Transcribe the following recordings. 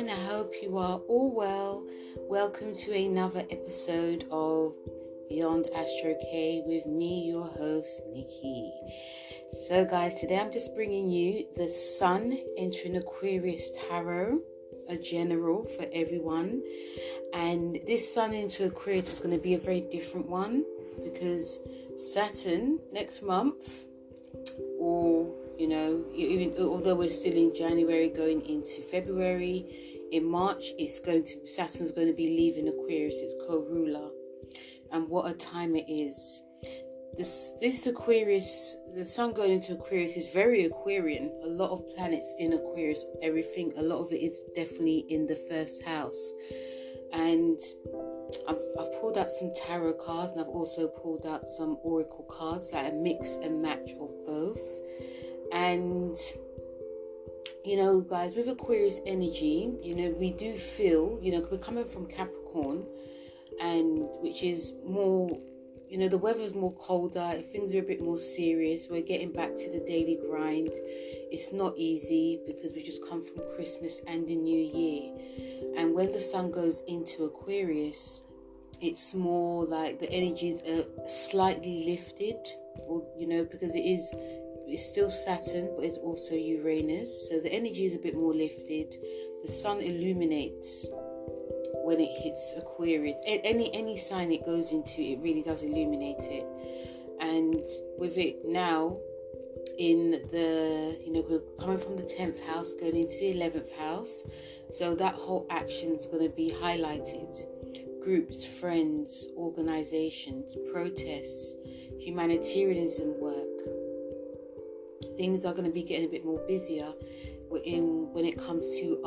everyone. I hope you are all well. Welcome to another episode of Beyond Astro K with me, your host, Nikki. So guys, today I'm just bringing you the Sun entering Aquarius Tarot, a general for everyone. And this Sun into Aquarius is going to be a very different one because Saturn next month, or even although we're still in January going into February, in March Saturn's going to be leaving Aquarius, its co-ruler. And what a time it is. This Aquarius, the Sun going into Aquarius is very Aquarian. A lot of planets in Aquarius, a lot of it is definitely in the first house. And I've pulled out some tarot cards, and I've also pulled out some oracle cards, like a mix and match of both. And guys, with Aquarius energy, we do feel, we're coming from Capricorn, and which is more, the weather's more colder, things are a bit more serious. We're getting back to the daily grind. It's not easy because we just come from Christmas and the New Year. And when the Sun goes into Aquarius, it's more like the energies are slightly lifted, or because it's still Saturn, but it's also Uranus, so the energy is a bit more lifted. The Sun illuminates when it hits Aquarius. Any sign it goes into, it really does illuminate it. And with it now in we're coming from the 10th house going into the 11th house, so that whole action is going to be highlighted. Groups, friends, organizations, protests, humanitarianism work. Things are going to be getting a bit more busier when it comes to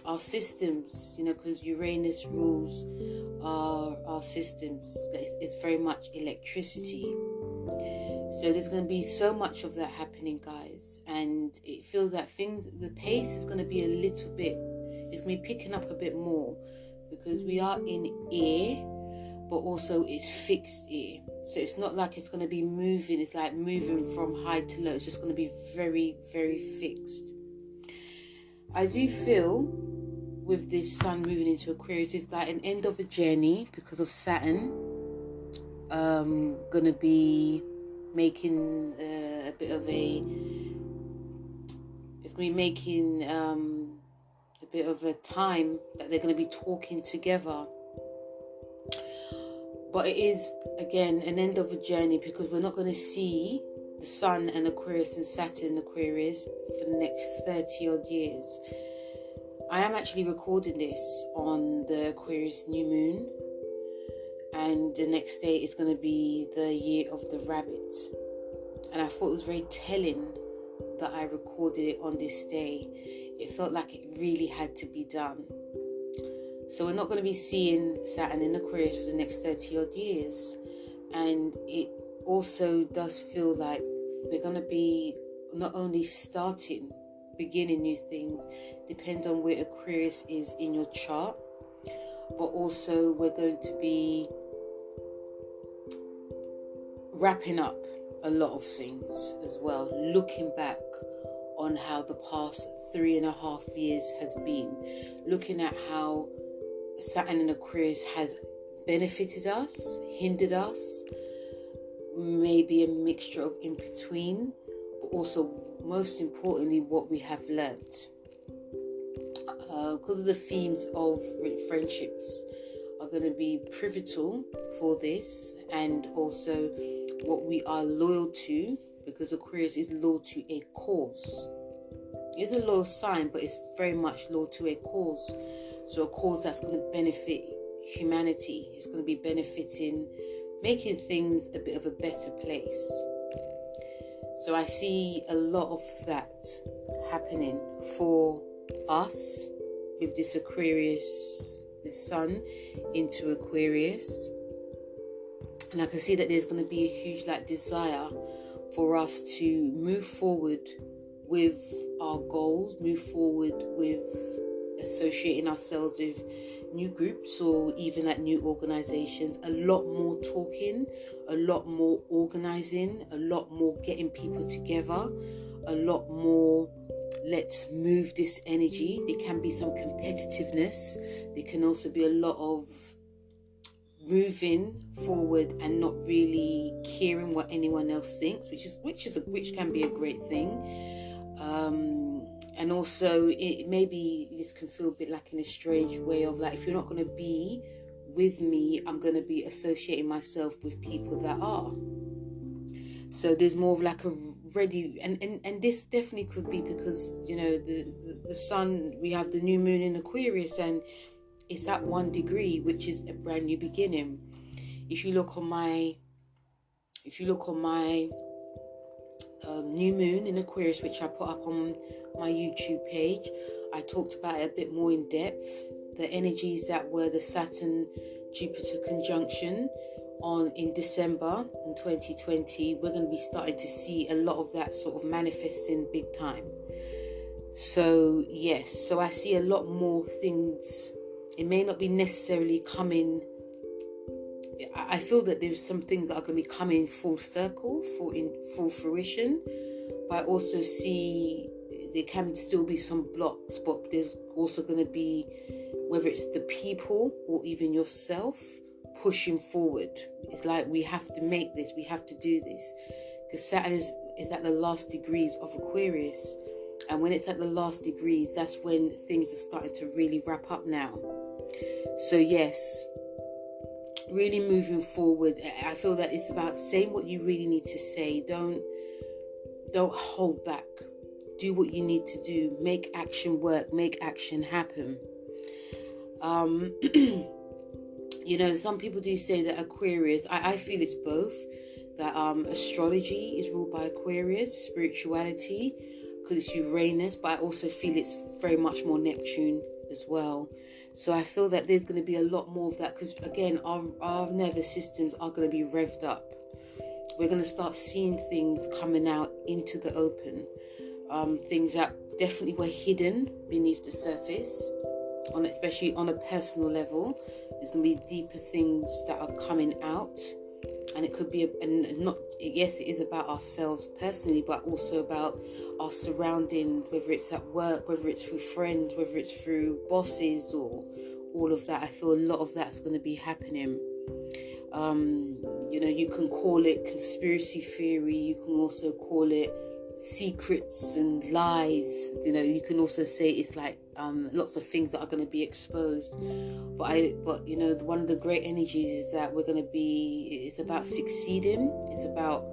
our systems, because Uranus rules our systems. It's very much electricity. So there's going to be so much of that happening, guys, and it feels that the pace is going to be it's going to be picking up a bit more, because we are in air, but also it's fixed air. So it's not like it's going to be moving. It's like moving from high to low. It's just going to be very, very fixed. I do feel with this Sun moving into Aquarius, it's like an end of a journey because of Saturn. Going to be making a bit of a time that they're going to be talking together. But it is, again, an end of a journey because we're not going to see the Sun and Aquarius and Saturn and Aquarius for the next 30 odd years. I am actually recording this on the Aquarius new moon, and the next day is going to be the year of the rabbit. And I thought it was very telling that I recorded it on this day. It felt like it really had to be done. So we're not going to be seeing Saturn in Aquarius for the next 30 odd years. And it also does feel like we're going to be not only beginning new things, depend on where Aquarius is in your chart, but also we're going to be wrapping up a lot of things as well, looking back on how the past 3.5 years has been, looking at how Saturn in Aquarius has benefited us, hindered us, maybe a mixture of in between, but also most importantly what we have learnt. Because of the themes of friendships are going to be pivotal for this, and also what we are loyal to, because Aquarius is loyal to a cause. It's a loyal sign, but it's very much loyal to a cause. So a cause that's going to benefit humanity. It's going to be benefiting, making things a bit of a better place. So I see a lot of that happening for us with this Aquarius, this Sun into Aquarius. And I can see that there's going to be a huge desire for us to move forward with our goals, move forward with associating ourselves with new groups or even new organizations. A lot more talking, a lot more organizing, a lot more getting people together, a lot more let's move this energy. There can be some competitiveness. There can also be a lot of moving forward and not really caring what anyone else thinks, which can be a great thing. And also maybe this can feel a bit like in a strange way of like, if you're not going to be with me, I'm going to be associating myself with people that are. So there's more of like a ready, and this definitely could be because, you know, the sun, we have the new moon in Aquarius, and it's at 1 degree, which is a brand new beginning. If you look on my new moon in Aquarius, which I put up on my YouTube page, I talked about it a bit more in depth. The energies that were the Saturn-Jupiter conjunction in December in 2020, we're going to be starting to see a lot of that sort of manifesting big time. So yes, so I see a lot more things. It may not be necessarily coming. I feel that there's some things that are going to be coming full circle, in full fruition. But I also see there can still be some blocks, but there's also going to be, whether it's the people or even yourself, pushing forward. It's like, we have to make this, we have to do this. Because Saturn is at the last degrees of Aquarius. And when it's at the last degrees, that's when things are starting to really wrap up now. So yes, really moving forward. I feel that it's about saying what you really need to say. Don't hold back. Do what you need to do. Make action work. Make action happen. You know, some people do say that Aquarius, I feel it's both. That astrology is ruled by Aquarius, spirituality, because it's Uranus, but I also feel it's very much more Neptune as well. So I feel that there's going to be a lot more of that, because again, our nervous systems are going to be revved up. We're going to start seeing things coming out into the open, things that definitely were hidden beneath the surface, especially on a personal level. There's going to be deeper things that are coming out, and it could be yes, it is about ourselves personally, but also about our surroundings, whether it's at work, whether it's through friends, whether it's through bosses, or all of that. I feel a lot of that's going to be happening. You know, you can call it conspiracy theory, you can also call it secrets and lies. You know, you can also say it's like lots of things that are going to be exposed. But you know, one of the great energies is that it's about succeeding, it's about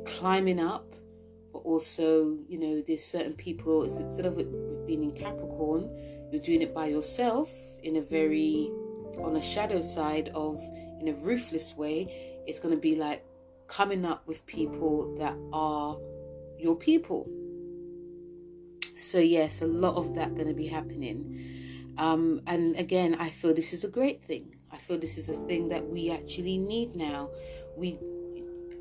climbing up. But also, you know, there's certain people, instead of it being in Capricorn, you're doing it by yourself on a shadow side in a ruthless way. It's going to be like coming up with people that are your people. So yes, a lot of that going to be happening. And again, I feel this is a great thing. I feel this is a thing that we actually need now.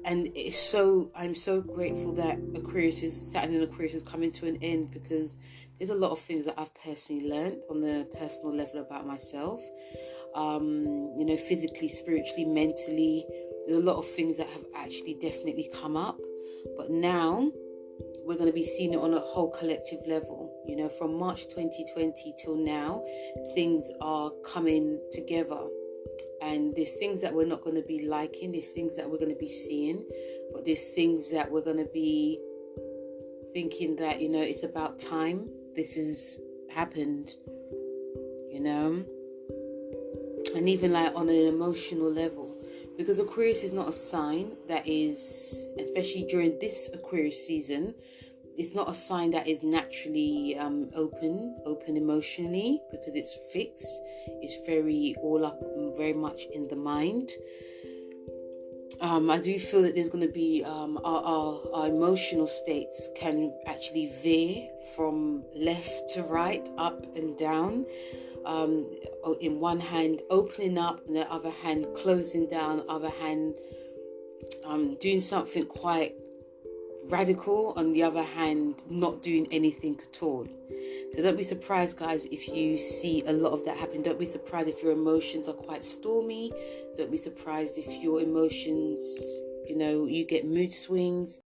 I'm so grateful that Saturn in Aquarius is coming to an end, because there's a lot of things that I've personally learned on the personal level about myself. You know, physically, spiritually, mentally. There's a lot of things that have actually definitely come up. But now we're going to be seeing it on a whole collective level. You know, from March 2020 till now, things are coming together. And there's things that we're not going to be liking. There's things that we're going to be seeing. But there's things that we're going to be thinking that, you know, it's about time. This has happened, you know. And even like on an emotional level. Because Aquarius is not a sign that is, especially during this Aquarius season, it's not a sign that is naturally open emotionally, because it's fixed. It's very all up, very much in the mind. I do feel that there's going to be our emotional states can actually veer from left to right, up and down. In one hand opening up, and the other hand closing down, other hand doing something quite radical, on the other hand not doing anything at all. So don't be surprised, guys, if you see a lot of that happen. Don't be surprised if your emotions are quite stormy. Don't be surprised if your emotions, you know, you get mood swings.